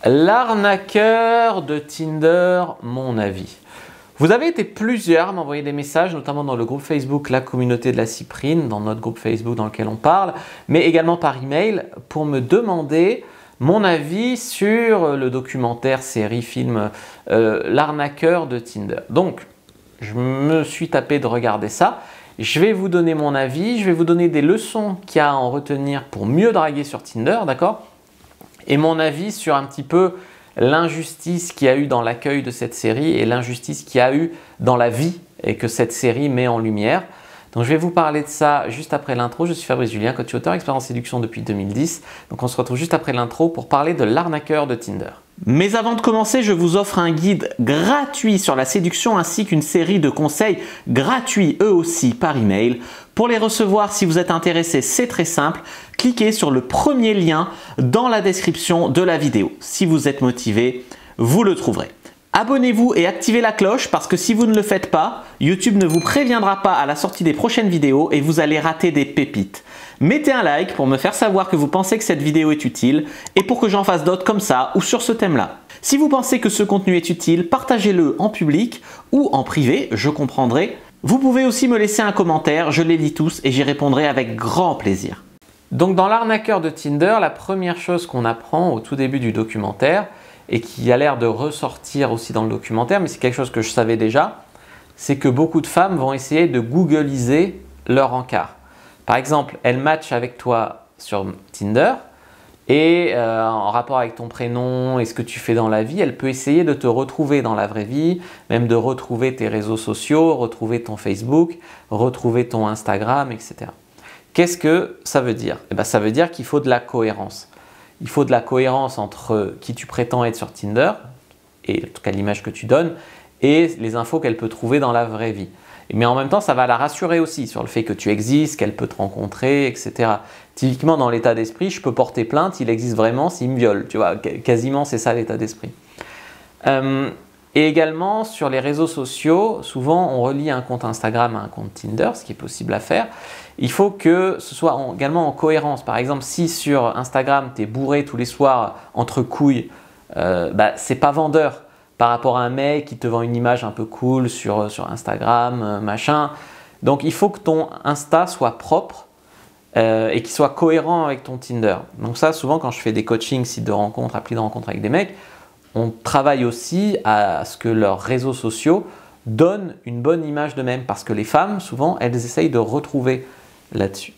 L'arnaqueur de Tinder, mon avis. Vous avez été plusieurs à m'envoyer des messages, notamment dans le groupe Facebook La Communauté de la Cyprine, dans notre groupe Facebook dans lequel on parle, mais également par email pour me demander mon avis sur le documentaire, série, film L'arnaqueur de Tinder. Donc, je me suis tapé de regarder ça. Je vais vous donner mon avis, je vais vous donner des leçons qu'il y a à en retenir pour mieux draguer sur Tinder, d'accord? Et mon avis sur un petit peu l'injustice qu'il y a eu dans l'accueil de cette série et l'injustice qu'il y a eu dans la vie et que cette série met en lumière. Donc je vais vous parler de ça juste après l'intro. Je suis Fabrice Julien, coach auteur, expert en séduction depuis 2010. Donc on se retrouve juste après l'intro pour parler de l'arnaqueur de Tinder. Mais avant de commencer, je vous offre un guide gratuit sur la séduction ainsi qu'une série de conseils gratuits eux aussi par email. Pour les recevoir, si vous êtes intéressé, c'est très simple. Cliquez sur le premier lien dans la description de la vidéo. Si vous êtes motivé, vous le trouverez. Abonnez-vous et activez la cloche parce que si vous ne le faites pas, YouTube ne vous préviendra pas à la sortie des prochaines vidéos et vous allez rater des pépites. Mettez un like pour me faire savoir que vous pensez que cette vidéo est utile et pour que j'en fasse d'autres comme ça ou sur ce thème-là. Si vous pensez que ce contenu est utile, partagez-le en public ou en privé, je comprendrai. Vous pouvez aussi me laisser un commentaire, je les lis tous et j'y répondrai avec grand plaisir. Donc dans l'arnaqueur de Tinder, la première chose qu'on apprend au tout début du documentaire et qui a l'air de ressortir aussi dans le documentaire, mais c'est quelque chose que je savais déjà, c'est que beaucoup de femmes vont essayer de googliser leur encart. Par exemple, elles matchent avec toi sur Tinder et en rapport avec ton prénom et ce que tu fais dans la vie, elle peut essayer de te retrouver dans la vraie vie, même de retrouver tes réseaux sociaux, retrouver ton Facebook, retrouver ton Instagram, etc. Qu'est-ce que ça veut dire? Eh bien, ça veut dire qu'il faut de la cohérence. Il faut de la cohérence entre qui tu prétends être sur Tinder, et en tout cas l'image que tu donnes, et les infos qu'elle peut trouver dans la vraie vie. Mais en même temps, ça va la rassurer aussi sur le fait que tu existes, qu'elle peut te rencontrer, etc. Typiquement, dans l'état d'esprit, je peux porter plainte, il existe vraiment s'il me viole. Tu vois, quasiment, c'est ça l'état d'esprit. Et également, sur les réseaux sociaux, souvent, on relie un compte Instagram à un compte Tinder, ce qui est possible à faire. Il faut que ce soit également en cohérence. Par exemple, si sur Instagram, tu es bourré tous les soirs entre couilles, c'est pas vendeur par rapport à un mec qui te vend une image un peu cool sur Instagram, machin. Donc, il faut que ton Insta soit propre et qu'il soit cohérent avec ton Tinder. Donc ça, souvent, quand je fais des coachings, sites de rencontres, applis de rencontres avec des mecs, on travaille aussi à ce que leurs réseaux sociaux donnent une bonne image d'eux-mêmes parce que les femmes, souvent, elles essayent de retrouver là-dessus.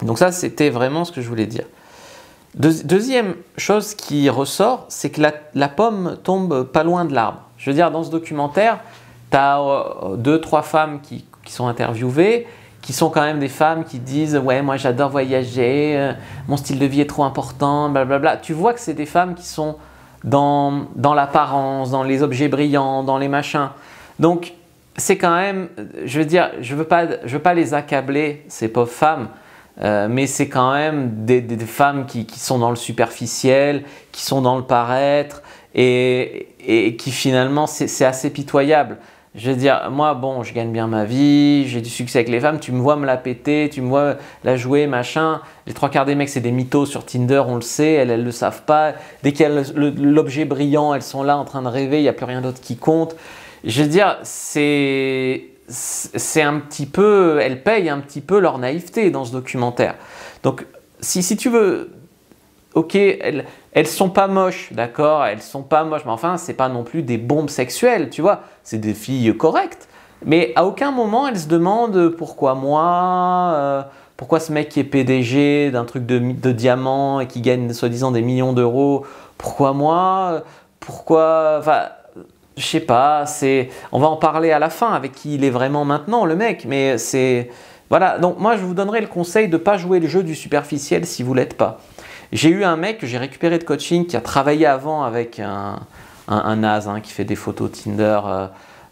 Donc ça, c'était vraiment ce que je voulais dire. Deuxième chose qui ressort, c'est que la pomme tombe pas loin de l'arbre. Je veux dire, dans ce documentaire, tu as 2-3 femmes qui sont interviewées, qui sont quand même des femmes qui disent « Ouais, moi j'adore voyager, mon style de vie est trop important, blablabla ». Tu vois que c'est des femmes qui sont dans l'apparence, dans les objets brillants, dans les machins. Donc, c'est quand même, je veux dire, je veux pas les accabler, ces pauvres femmes, mais c'est quand même des femmes qui sont dans le superficiel, qui sont dans le paraître et qui finalement, c'est assez pitoyable. Je veux dire, moi, bon, je gagne bien ma vie, j'ai du succès avec les femmes, tu me vois me la péter, tu me vois la jouer, machin. Les 3/4 des mecs, c'est des mythos sur Tinder, on le sait, elles le savent pas. Dès qu'il y a l'objet brillant, elles sont là en train de rêver, il n'y a plus rien d'autre qui compte. Je veux dire, c'est un petit peu, elles payent un petit peu leur naïveté dans ce documentaire. Donc, si tu veux, ok, elles sont pas moches, d'accord, elles sont pas moches, mais enfin, c'est pas non plus des bombes sexuelles, tu vois, c'est des filles correctes. Mais à aucun moment, elles se demandent pourquoi moi, pourquoi ce mec qui est PDG d'un truc de diamant et qui gagne soi-disant des millions d'euros, pourquoi moi, pourquoi, enfin, je sais pas, on va en parler à la fin avec qui il est vraiment maintenant, le mec, mais c'est, voilà, donc moi je vous donnerai le conseil de ne pas jouer le jeu du superficiel si vous ne l'êtes pas. J'ai eu un mec que j'ai récupéré de coaching qui a travaillé avant avec un naze qui fait des photos Tinder,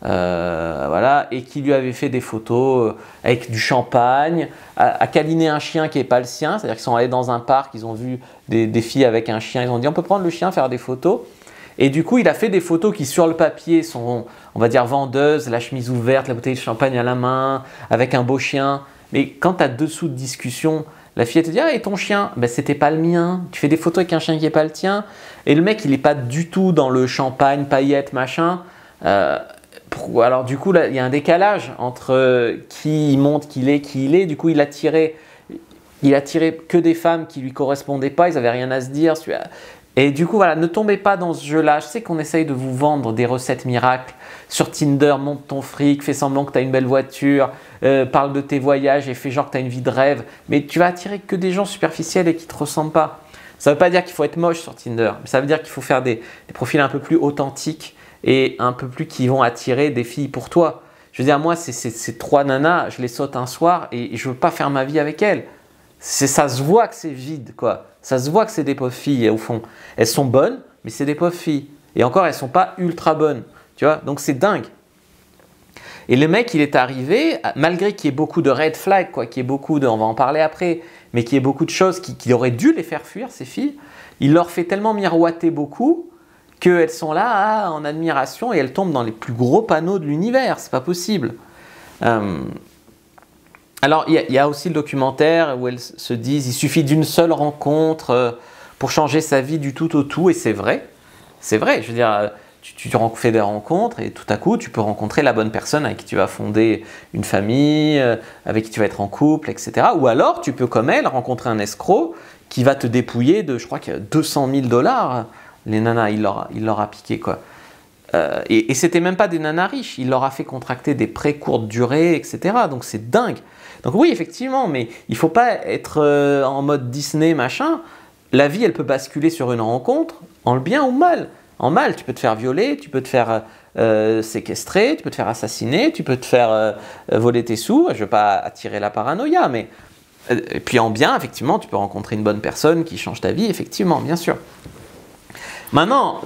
voilà, et qui lui avait fait des photos avec du champagne, a câliné un chien qui n'est pas le sien, c'est-à-dire qu'ils sont allés dans un parc, ils ont vu des filles avec un chien, ils ont dit on peut prendre le chien, faire des photos. Et du coup, il a fait des photos qui, sur le papier, sont, on va dire, vendeuses, la chemise ouverte, la bouteille de champagne à la main, avec un beau chien. Mais quand tu as dessous de discussion, La fille, elle te dit, ah, et ton chien? Ben, c'était pas le mien. Tu fais des photos avec un chien qui n'est pas le tien. Et le mec, il n'est pas du tout dans le champagne, paillettes, machin. Alors du coup, là, il y a un décalage entre qui il montre qu'il est, qui il est. Du coup, il a tiré que des femmes qui lui correspondaient pas. Ils n'avaient rien à se dire. Et du coup, voilà, ne tombez pas dans ce jeu-là. Je sais qu'on essaye de vous vendre des recettes miracles. Sur Tinder, monte ton fric, fais semblant que tu as une belle voiture, parle de tes voyages et fais genre que tu as une vie de rêve. Mais tu vas attirer que des gens superficiels et qui ne te ressemblent pas. Ça ne veut pas dire qu'il faut être moche sur Tinder, mais ça veut dire qu'il faut faire des profils un peu plus authentiques et un peu plus qui vont attirer des filles pour toi. Je veux dire, moi, ces 3 nanas, je les saute un soir et je ne veux pas faire ma vie avec elles. Ça se voit que c'est vide, quoi. Ça se voit que c'est des pauvres filles, au fond. Elles sont bonnes, mais c'est des pauvres filles. Et encore, elles ne sont pas ultra bonnes. Tu vois, donc c'est dingue. Et le mec, il est arrivé, malgré qu'il y ait beaucoup de red flags, quoi, qu'il y ait beaucoup de, on va en parler après, mais qu'il y ait beaucoup de choses qui auraient dû les faire fuir, ces filles, il leur fait tellement miroiter beaucoup qu'elles sont là en admiration et elles tombent dans les plus gros panneaux de l'univers. C'est pas possible. Alors, il y a aussi le documentaire où elles se disent il suffit d'une seule rencontre pour changer sa vie du tout au tout, et c'est vrai. C'est vrai, je veux dire, tu fais des rencontres et tout à coup, tu peux rencontrer la bonne personne avec qui tu vas fonder une famille, avec qui tu vas être en couple, etc. Ou alors, tu peux, comme elle, rencontrer un escroc qui va te dépouiller de, je crois que 200 000 $. Les nanas, il leur a piqué, quoi. Et c'était même pas des nanas riches, il leur a fait contracter des prêts courte durée, etc. Donc c'est dingue. Donc oui, effectivement, mais il faut pas être en mode Disney, machin. La vie, elle peut basculer sur une rencontre, en le bien ou mal. En mal, tu peux te faire violer, tu peux te faire séquestrer, tu peux te faire assassiner, tu peux te faire voler tes sous. Je ne veux pas attirer la paranoïa, mais... et puis en bien, effectivement, tu peux rencontrer une bonne personne qui change ta vie, effectivement, bien sûr. Maintenant,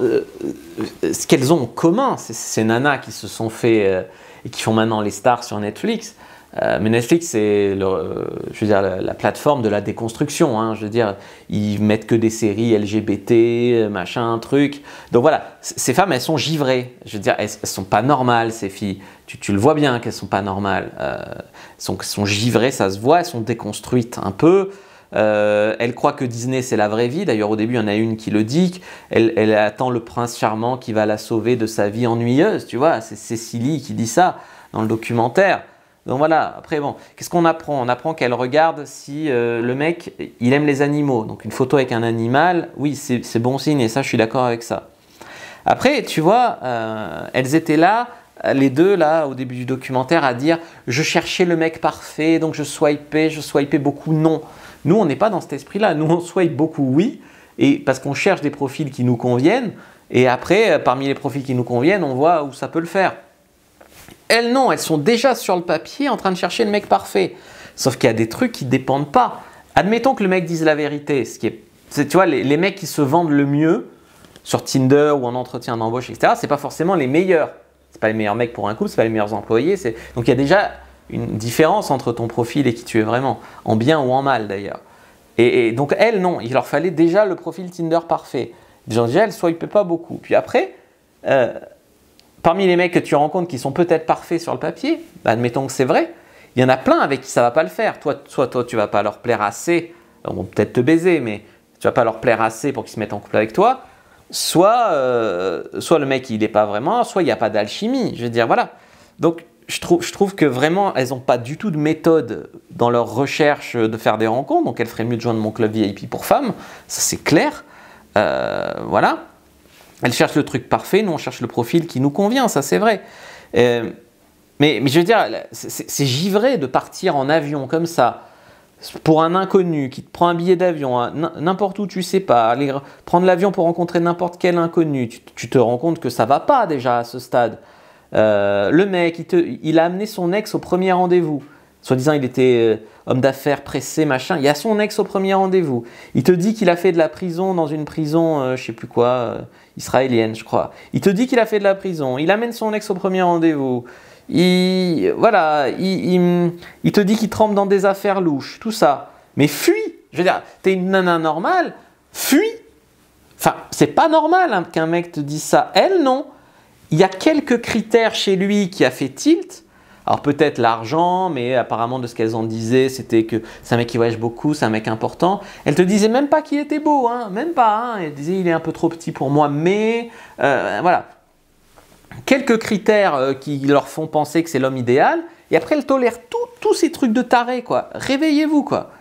ce qu'elles ont en commun, ces nanas qui se sont fait et qui font maintenant les stars sur Netflix. Mais Netflix, c'est je veux dire, la plateforme de la déconstruction. Hein, je veux dire, ils mettent que des séries LGBT, machin, truc. Donc voilà, ces femmes, elles sont givrées. Je veux dire, elles sont pas normales, ces filles. Tu le vois bien qu'elles sont pas normales. Elles sont givrées, ça se voit. Elles sont déconstruites un peu. Elle croit que Disney c'est la vraie vie. D'ailleurs au début il y en a une qui le dit. Elle attend le prince charmant qui va la sauver de sa vie ennuyeuse. Tu vois, c'est Cécilie qui dit ça dans le documentaire. Donc voilà, après bon, qu'est-ce qu'on apprend? On apprend qu'elle regarde si le mec, il aime les animaux. Donc une photo avec un animal, oui c'est bon signe et ça je suis d'accord avec ça. Après tu vois, elles étaient là, les deux là au début du documentaire à dire je cherchais le mec parfait donc je swipais beaucoup, non. Nous, on n'est pas dans cet esprit-là. Nous, on swipe beaucoup, oui, et parce qu'on cherche des profils qui nous conviennent. Et après, parmi les profils qui nous conviennent, on voit où ça peut le faire. Elles, non, elles sont déjà sur le papier en train de chercher le mec parfait. Sauf qu'il y a des trucs qui ne dépendent pas. Admettons que le mec dise la vérité. Tu vois, les mecs qui se vendent le mieux sur Tinder ou en entretien d'embauche, etc., ce n'est pas forcément les meilleurs. Ce n'est pas les meilleurs mecs pour un couple, ce n'est pas les meilleurs employés. Donc, il y a déjà une différence entre ton profil et qui tu es vraiment, en bien ou en mal d'ailleurs. Et donc elles, non, il leur fallait déjà le profil Tinder parfait. Déjà, elles ne swipaient pas beaucoup. Puis après, parmi les mecs que tu rencontres qui sont peut-être parfaits sur le papier, bah, admettons que c'est vrai, il y en a plein avec qui ça ne va pas le faire. Soit toi, tu ne vas pas leur plaire assez, ils vont peut-être te baiser, mais tu ne vas pas leur plaire assez pour qu'ils se mettent en couple avec toi. Soit le mec, il n'est pas vraiment, soit il n'y a pas d'alchimie. Je veux dire, voilà. Donc, je trouve que vraiment, elles n'ont pas du tout de méthode dans leur recherche de faire des rencontres. Donc, elles feraient mieux de joindre mon club VIP pour femmes. Ça, c'est clair. Voilà. Elles cherchent le truc parfait. Nous, on cherche le profil qui nous convient. Ça, c'est vrai. Mais je veux dire, c'est givré de partir en avion comme ça pour un inconnu qui te prend un billet d'avion n'importe où, tu sais pas. Aller prendre l'avion pour rencontrer n'importe quel inconnu. Tu te rends compte que ça va pas déjà à ce stade. Le mec, il a amené son ex au premier rendez-vous. Soi-disant, il était homme d'affaires pressé, machin. Il y a son ex au premier rendez-vous. Il te dit qu'il a fait de la prison dans une prison, je sais plus quoi, israélienne, je crois. Il te dit qu'il a fait de la prison. Il amène son ex au premier rendez-vous. Il te dit qu'il trempe dans des affaires louches, tout ça. Mais fuis. Je veux dire, t'es une nana normale, fuis. Enfin, c'est pas normal hein, qu'un mec te dise ça. Elle, non. Il y a quelques critères chez lui qui a fait tilt. Alors peut-être l'argent, mais apparemment de ce qu'elles en disaient, c'était que c'est un mec qui voyage beaucoup, c'est un mec important. Elle te disait même pas qu'il était beau, hein, même pas. Hein. Elle disait il est un peu trop petit pour moi, mais voilà. Quelques critères qui leur font penser que c'est l'homme idéal, et après elle tolère tous ces trucs de taré, quoi. Réveillez-vous, quoi.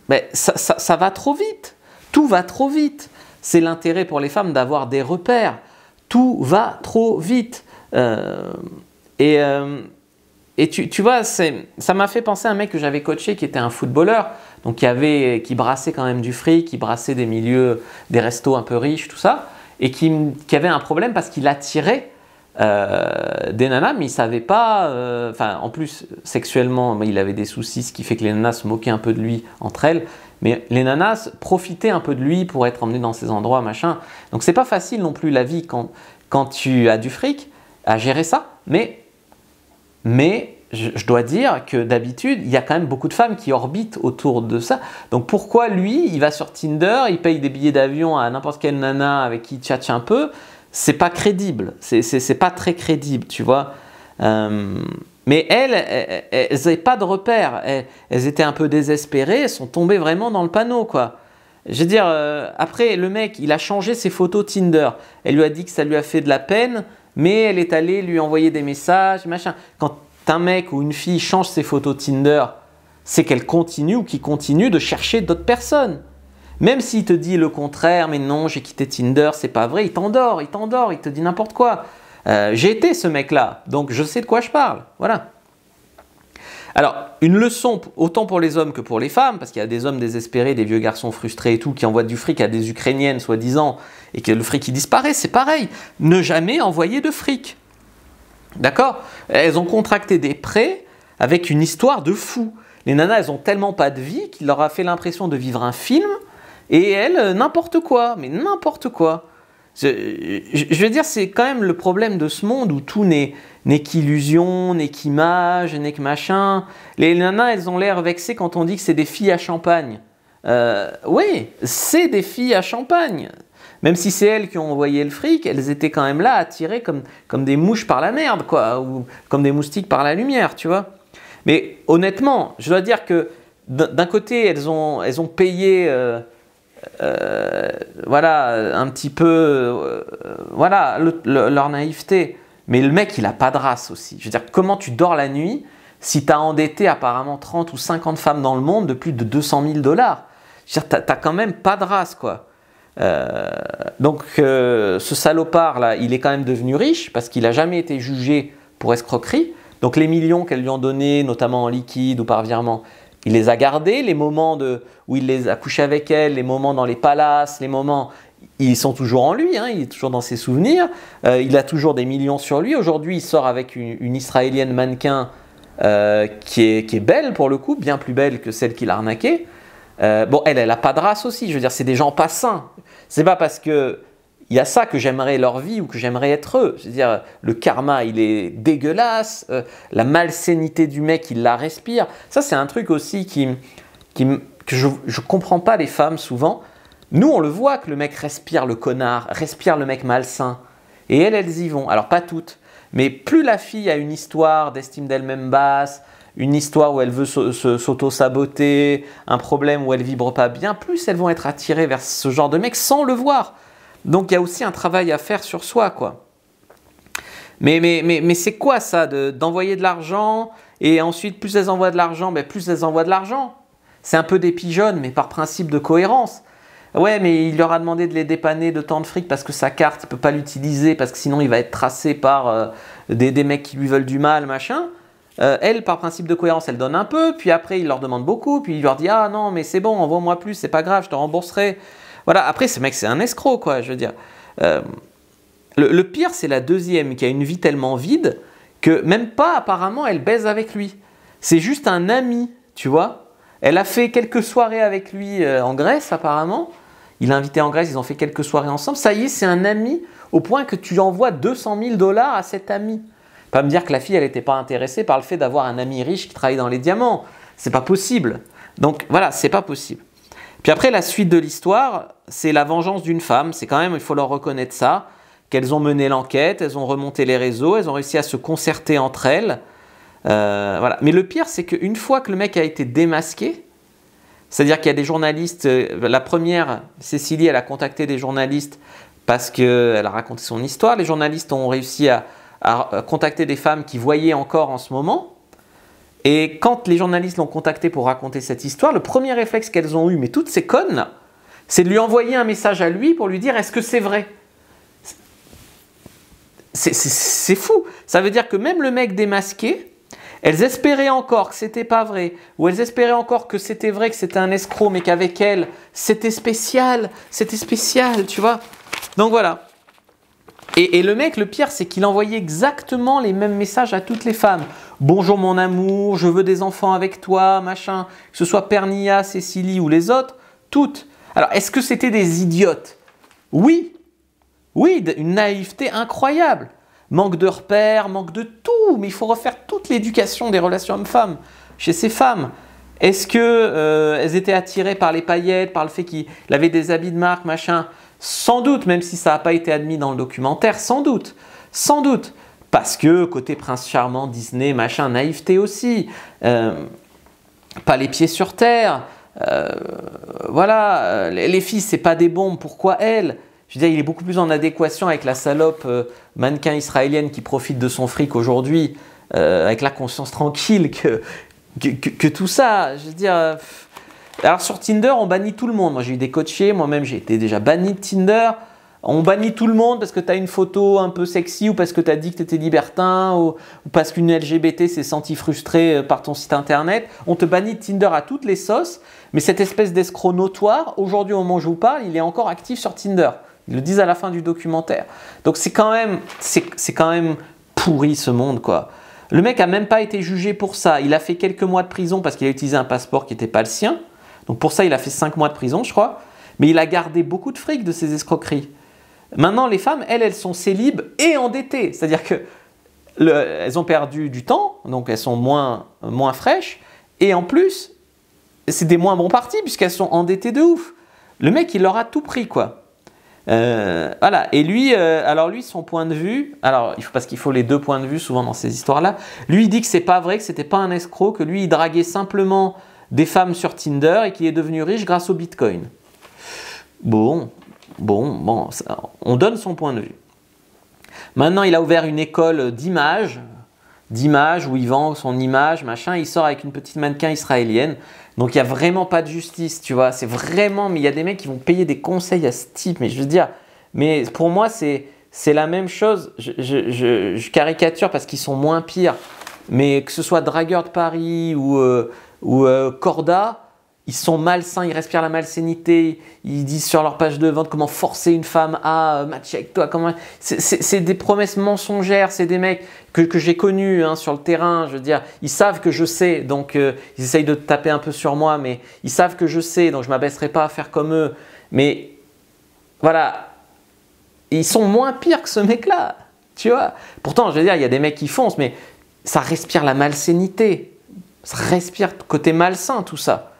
Mais ça va trop vite. Tout va trop vite. C'est l'intérêt pour les femmes d'avoir des repères. Tout va trop vite. Et tu vois, ça m'a fait penser à un mec que j'avais coaché qui était un footballeur, donc qui brassait quand même du fric, qui brassait des milieux, des restos un peu riches, tout ça, et qui avait un problème parce qu'il attirait des nanas, mais il ne savait pas, en plus sexuellement, il avait des soucis, ce qui fait que les nanas se moquaient un peu de lui entre elles, mais les nanas profitaient un peu de lui pour être emmenées dans ces endroits, machin. Donc c'est pas facile non plus la vie quand tu as du fric à gérer ça, mais je dois dire que d'habitude, il y a quand même beaucoup de femmes qui orbitent autour de ça. Donc pourquoi lui, il va sur Tinder, il paye des billets d'avion à n'importe quelle nana avec qui il tchatche un peu? C'est pas crédible, c'est pas très crédible, tu vois. Mais elles n'avaient pas de repères, elles étaient un peu désespérées, elles sont tombées vraiment dans le panneau, quoi. Je veux dire, après, le mec, il a changé ses photos Tinder. Elle lui a dit que ça lui a fait de la peine, mais elle est allée lui envoyer des messages, machin. Quand un mec ou une fille change ses photos Tinder, c'est qu'elle continue ou qu'il continue de chercher d'autres personnes. Même s'il te dit le contraire, mais non, j'ai quitté Tinder, c'est pas vrai, il t'endort, il te dit n'importe quoi. J'ai été ce mec-là, donc je sais de quoi je parle. Voilà. Alors, une leçon autant pour les hommes que pour les femmes, parce qu'il y a des hommes désespérés, des vieux garçons frustrés et tout, qui envoient du fric à des Ukrainiennes, soi-disant, et que le fric il disparaît, c'est pareil. Ne jamais envoyer de fric. D'accord? Elles ont contracté des prêts avec une histoire de fou. Les nanas, elles ont tellement pas de vie qu'il leur a fait l'impression de vivre un film, et elles, n'importe quoi, mais n'importe quoi. Je veux dire, c'est quand même le problème de ce monde où tout n'est qu'illusion, n'est qu'image, n'est que machin. Les nanas, elles ont l'air vexées quand on dit que c'est des filles à champagne. Oui, c'est des filles à champagne. Même si c'est elles qui ont envoyé le fric, elles étaient quand même là, attirées comme des mouches par la merde, quoi, ou comme des moustiques par la lumière, tu vois. Mais honnêtement, je dois dire que d'un côté, elles ont payé... voilà, un petit peu, voilà, leur naïveté. Mais le mec, il a pas de race aussi. Je veux dire, comment tu dors la nuit si tu as endetté apparemment 30 ou 50 femmes dans le monde de plus de 200 000 $? Je veux dire, t'as quand même pas de race, quoi. Donc, ce salopard-là, il est quand même devenu riche parce qu'il n'a jamais été jugé pour escroquerie. Donc, les millions qu'elles lui ont donnés, notamment en liquide ou par virement, il les a gardés, les moments où il les a couchés avec elle, les moments dans les palaces, les moments, ils sont toujours en lui, hein, il est toujours dans ses souvenirs, il a toujours des millions sur lui. Aujourd'hui, il sort avec une Israélienne mannequin qui est belle pour le coup, bien plus belle que celle qu'il a arnaquée. Bon, elle n'a pas de race aussi, je veux dire, c'est des gens pas sains. C'est pas parce que il y a ça que j'aimerais leur vie ou que j'aimerais être eux. Je veux dire, le karma, il est dégueulasse. La malsénité du mec, il la respire. Ça, c'est un truc aussi que je ne comprends pas les femmes souvent. Nous, on le voit que le mec respire le connard, respire le mec malsain. Et elles y vont. Alors, pas toutes. Mais plus la fille a une histoire d'estime d'elle-même basse, une histoire où elle veut s'auto-saboter, un problème où elle vibre pas bien, plus elles vont être attirées vers ce genre de mec sans le voir. Donc il y a aussi un travail à faire sur soi, quoi. Mais c'est quoi ça d'envoyer de l'argent et ensuite plus elles envoient de l'argent, plus elles envoient de l'argent. C'est un peu des pigeonnes, mais par principe de cohérence. Ouais, mais il leur a demandé de les dépanner de tant de fric parce que sa carte, il ne peut pas l'utiliser parce que sinon il va être tracé par des mecs qui lui veulent du mal, machin. Elle, par principe de cohérence, elle donne un peu, puis après il leur demande beaucoup, puis il leur dit « Ah non, mais c'est bon, envoie-moi plus, c'est pas grave, je te rembourserai. » Voilà, après ce mec c'est un escroc, quoi, je veux dire. Le pire c'est la deuxième qui a une vie tellement vide que même pas apparemment elle baise avec lui. C'est juste un ami, tu vois. Elle a fait quelques soirées avec lui en Grèce apparemment. Il l'a invité en Grèce, ils ont fait quelques soirées ensemble. Ça y est, c'est un ami au point que tu envoies 200 000 $ à cet ami. Pas me dire que la fille elle n'était pas intéressée par le fait d'avoir un ami riche qui travaille dans les diamants. C'est pas possible. Donc voilà, c'est pas possible. Puis après, la suite de l'histoire, c'est la vengeance d'une femme. C'est quand même, il faut leur reconnaître ça, qu'elles ont mené l'enquête, elles ont remonté les réseaux, elles ont réussi à se concerter entre elles. Voilà. Mais le pire, c'est qu'une fois que le mec a été démasqué, c'est-à-dire qu'il y a des journalistes, la première, Cécilie, elle a contacté des journalistes parce qu'elle a raconté son histoire. Les journalistes ont réussi à contacter des femmes qui voyaient encore en ce moment. Et quand les journalistes l'ont contacté pour raconter cette histoire, le premier réflexe qu'elles ont eu, mais toutes ces connes là, c'est de lui envoyer un message à lui pour lui dire « Est-ce que c'est vrai ?» C'est fou. Ça veut dire que même le mec démasqué, elles espéraient encore que c'était pas vrai, ou elles espéraient encore que c'était vrai, que c'était un escroc, mais qu'avec elle, c'était spécial, tu vois. Donc voilà. Et le mec, le pire, c'est qu'il envoyait exactement les mêmes messages à toutes les femmes. Bonjour mon amour, je veux des enfants avec toi, machin. Que ce soit Pernia, Cécilie ou les autres, toutes. Alors, est-ce que c'était des idiotes? Oui. Oui, une naïveté incroyable. Manque de repères, manque de tout. Mais il faut refaire toute l'éducation des relations hommes-femmes chez ces femmes. Est-ce qu'elles étaient attirées par les paillettes, par le fait qu'il avait des habits de marque, machin? Sans doute, même si ça n'a pas été admis dans le documentaire, sans doute. Sans doute. Parce que côté prince charmant, Disney, machin, naïveté aussi. Pas les pieds sur terre. Voilà, les filles, c'est pas des bombes. Pourquoi elles? Je veux dire, il est beaucoup plus en adéquation avec la salope mannequin israélienne qui profite de son fric aujourd'hui, avec la conscience tranquille, que tout ça. Je veux dire. Alors sur Tinder, on bannit tout le monde. Moi, j'ai eu des coachés, moi-même, j'ai été déjà banni de Tinder. On bannit tout le monde parce que tu as une photo un peu sexy ou parce que tu as dit que tu étais libertin ou parce qu'une LGBT s'est sentie frustrée par ton site internet. On te bannit de Tinder à toutes les sauces. Mais cette espèce d'escroc notoire, aujourd'hui au moment où je vous parle, il est encore actif sur Tinder. Ils le disent à la fin du documentaire. Donc c'est quand même pourri ce monde, quoi. Le mec a même pas été jugé pour ça. Il a fait quelques mois de prison parce qu'il a utilisé un passeport qui n'était pas le sien. Donc pour ça, il a fait 5 mois de prison, je crois. Mais il a gardé beaucoup de fric de ses escroqueries. Maintenant, les femmes, elles sont célibes et endettées. C'est-à-dire qu'elles ont perdu du temps, donc elles sont moins fraîches. Et en plus, c'est des moins bons partis puisqu'elles sont endettées de ouf. Le mec, il leur a tout pris, quoi. Voilà. Et lui, alors lui, son point de vue, alors parce qu'il faut les deux points de vue souvent dans ces histoires-là. Lui, il dit que c'est pas vrai, que c'était pas un escroc, que lui, il draguait simplement des femmes sur Tinder et qu'il est devenu riche grâce au Bitcoin. Bon, on donne son point de vue. Maintenant, il a ouvert une école d'images où il vend son image, machin. Il sort avec une petite mannequin israélienne. Donc, il n'y a vraiment pas de justice, tu vois. C'est vraiment, mais il y a des mecs qui vont payer des conseils à ce type. Mais je veux dire, mais pour moi, c'est la même chose. Je caricature parce qu'ils sont moins pires. Mais que ce soit Dragueur de Paris ou Corda, ils sont malsains, ils respirent la malsainité, ils disent sur leur page de vente comment forcer une femme à matcher avec toi. C'est des promesses mensongères, c'est des mecs que j'ai connus sur le terrain, je veux dire, ils savent que je sais, donc ils essayent de taper un peu sur moi, mais ils savent que je sais, donc je ne m'abaisserai pas à faire comme eux. Mais voilà, ils sont moins pires que ce mec-là, tu vois. Pourtant, je veux dire, il y a des mecs qui foncent, mais ça respire la malsainité, ça respire côté malsain tout ça.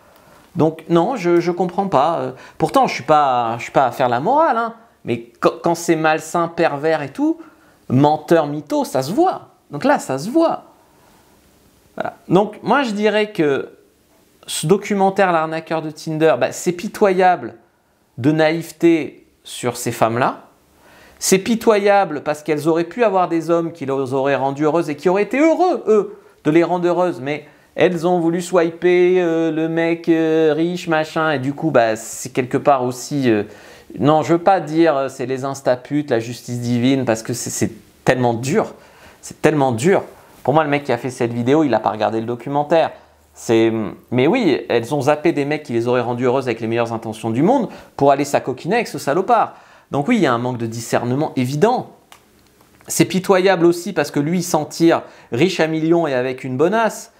Donc non, je ne comprends pas. Pourtant, je suis pas à faire la morale, hein, mais quand c'est malsain, pervers et tout, menteur, mytho, ça se voit. Donc là, ça se voit. Voilà. Donc moi, je dirais que ce documentaire, L'arnaqueur de Tinder, c'est pitoyable de naïveté sur ces femmes-là. C'est pitoyable parce qu'elles auraient pu avoir des hommes qui les auraient rendues heureuses et qui auraient été heureux, eux, de les rendre heureuses, mais elles ont voulu swiper le mec riche, machin, et du coup, c'est quelque part aussi... non, je veux pas dire c'est les instaputes, la justice divine, parce que c'est tellement dur. C'est tellement dur. Pour moi, le mec qui a fait cette vidéo, il n'a pas regardé le documentaire. Mais oui, elles ont zappé des mecs qui les auraient rendues heureuses avec les meilleures intentions du monde pour aller s'acoquiner avec ce salopard. Donc oui, il y a un manque de discernement évident. C'est pitoyable aussi parce que lui, il s'en tire riche à millions et avec une bonasse.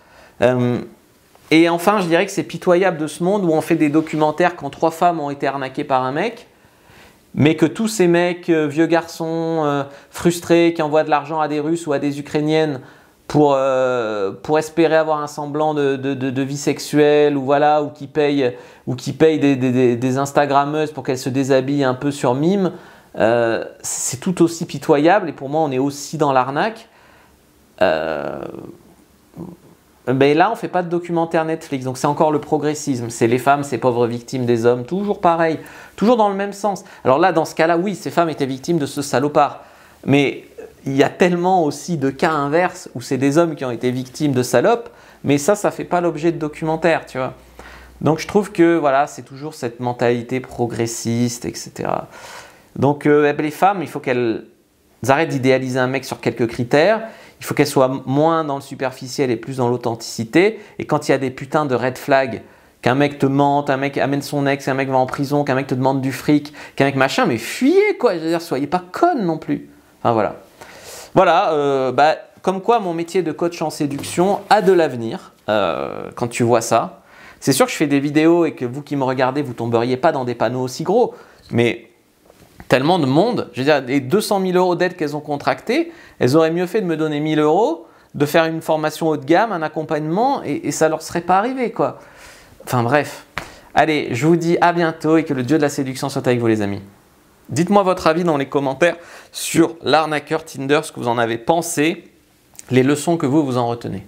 Et enfin, je dirais que c'est pitoyable de ce monde où on fait des documentaires quand 3 femmes ont été arnaquées par un mec, mais que tous ces mecs, vieux garçons, frustrés, qui envoient de l'argent à des Russes ou à des Ukrainiennes pour espérer avoir un semblant de vie sexuelle, ou voilà, ou qui payent des Instagrammeuses pour qu'elles se déshabillent un peu sur mime, c'est tout aussi pitoyable et pour moi on est aussi dans l'arnaque. Ben là on fait pas de documentaire Netflix, donc c'est encore le progressisme, c'est les femmes, ces pauvres victimes des hommes, toujours pareil, toujours dans le même sens. Alors là dans ce cas-là oui, ces femmes étaient victimes de ce salopard, mais il y a tellement aussi de cas inverses où c'est des hommes qui ont été victimes de salopes, mais ça fait pas l'objet de documentaire, tu vois. Donc je trouve que voilà, c'est toujours cette mentalité progressiste, etc. Donc les femmes, il faut qu'elles arrêtent d'idéaliser un mec sur quelques critères. Il faut qu'elles soient moins dans le superficiel et plus dans l'authenticité. Et quand il y a des putains de red flags, qu'un mec te mente, un mec amène son ex, qu'un mec va en prison, qu'un mec te demande du fric, qu'un mec machin, mais fuyez quoi, je veux dire, soyez pas connes non plus. Enfin voilà. Voilà, comme quoi mon métier de coach en séduction a de l'avenir quand tu vois ça. C'est sûr que je fais des vidéos et que vous qui me regardez, vous tomberiez pas dans des panneaux aussi gros, mais tellement de monde, je veux dire, les 200 000 € d'aide qu'elles ont contracté, elles auraient mieux fait de me donner 1 000 €, de faire une formation haut de gamme, un accompagnement, et ça leur serait pas arrivé, quoi. Enfin bref. Allez, je vous dis à bientôt et que le dieu de la séduction soit avec vous, les amis. Dites-moi votre avis dans les commentaires sur l'arnaqueur Tinder, ce que vous en avez pensé, les leçons que vous en retenez.